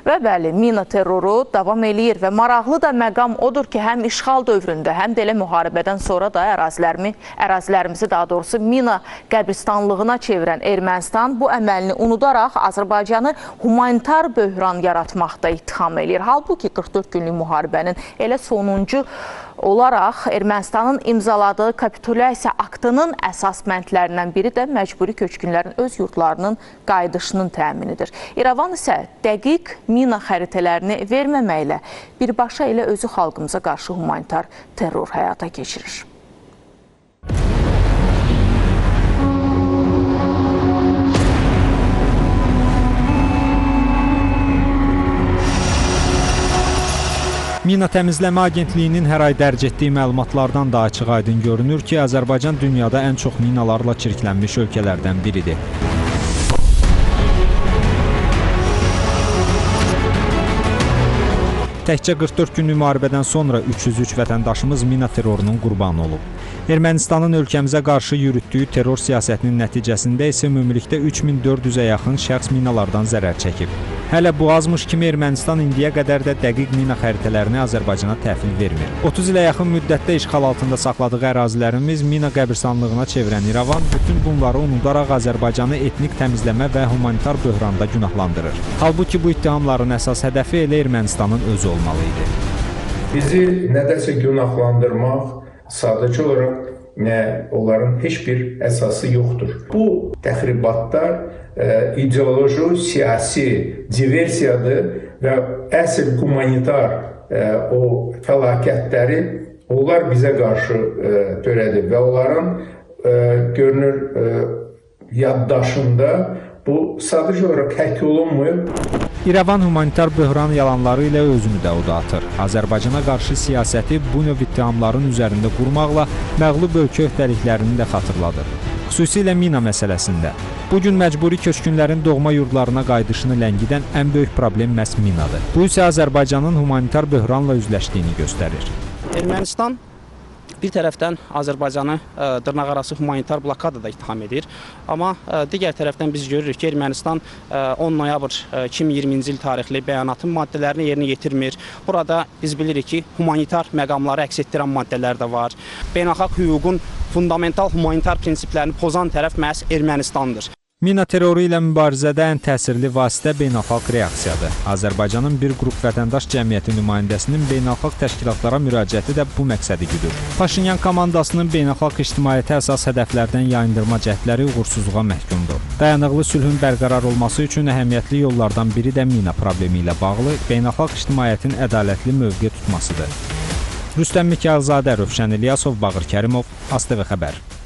Və bəli, mina terroru davam eləyir və maraqlı da məqam odur ki, həm işğal dövründə, həm də elə müharibədən sonra da ərazilərimizi daha doğrusu mina qəbristanlığına çevirən Ermənistan bu əməlini unudaraq Azərbaycanı humanitar böhran yaratmaqda ittiham eləyir. Halbuki 44 günlük müharibənin elə sonuncu olaraq Ermənistanın imzaladığı kapitulyasiya aktının əsas məntlərindən biri də məcburi köçkünlərin öz yurtlarının qayıdışının təminidir. İrəvan isə dəqiq mina xəritələrini verməməklə birbaşa elə özü xalqımıza qarşı humanitar terror həyata keçirir. Mina Təmizləmə Agentliyinin hər ay dərc etdiyi məlumatlardan da açıq-aydın görünür ki, Azərbaycan dünyada ən çox minalarla çirklənmiş ölkələrdən biridir. Təkcə 44 günlük müharibədən sonra 303 vətəndaşımız mina terrorunun qurbanı olub. Ermənistanın ölkəmizə qarşı yürütdüyü terror siyasətinin nəticəsində isə ümumilikdə 3400-ə yaxın şəxs minalardan zərər çəkib. Hələ bu azmış kimi Ermənistan indiyə qədər də dəqiq mina xəritələrini Azərbaycana təhvil vermir. 30 ilə yaxın müddətdə işğal altında saxladığı ərazilərimiz mina qəbristanlığına çevirən İrəvan bütün bunları unudaraq Azərbaycanı etnik təmizləmə və humanitar böhranda günahlandırır. Halbuki bu ittihamların əsas hədəfi elə Ermənistanın özü olmalı idi. Bizi nədəsə günahlandırmaq sadəcə olaraq onların heç bir əsası yoxdur. Bu təxribatlar ideoloji, siyasi diversiyadır və əsl humanitar o fəlakətləri onlar bizə qarşı törədir və onların görünür yaddaşında bu sadəcə olaraq həkk olunmuyub. İrəvan humanitar böhran yalanları ilə özünü də oda atır. Azərbaycana qarşı siyasəti bu növ ittihamların üzərində qurmaqla məğlub ölkə öhdəliklərini də xatırladır. Xüsusilə mina məsələsində. Bugün məcburi köçkünlərin doğma yurdlarına qayıdışını ləngidən ən böyük problem məhz minadır. Bu isə Azərbaycanın humanitar böhranla üzləşdiyini göstərir. Ermənistan bir tərəfdən Azərbaycanı dırnaqarası humanitar blokadada ittiham edir. Amma digər tərəfdən biz görürük ki, Ermənistan 10 noyabr 2020-ci il tarixli bəyanatın maddələrini yerinə yetirmir. Burada biz bilirik ki, humanitar məqamları əks etdirən maddələr də var. Beynəlxalq hüququn fundamental humanitar prinsiplərini pozan tərəf məhz Ermənistandır. Mina terroru ilə mübarizədə ən təsirli vasitə beynəlxalq reaksiyadır. Azərbaycanın bir qrup vətəndaş cəmiyyəti nümayəndəsinin beynəlxalq təşkilatlara müraciəti də bu məqsədi güdür. Paşinyan komandasının beynəlxalq ictimaiyyəti əsas hədəflərdən yayındırma cəhdləri uğursuzluğa məhkumdur. Dayanıqlı sülhün bərqərar olması üçün əhəmiyyətli yollardan biri də mina problemi ilə bağlı beynəlxalq ictimaiyyətin ədalətli mövqe tutmasıdır. Rüstəm Mikayılzadə, Rövşən İlyasov, Bağır Kərimov, ASTV Xəbər.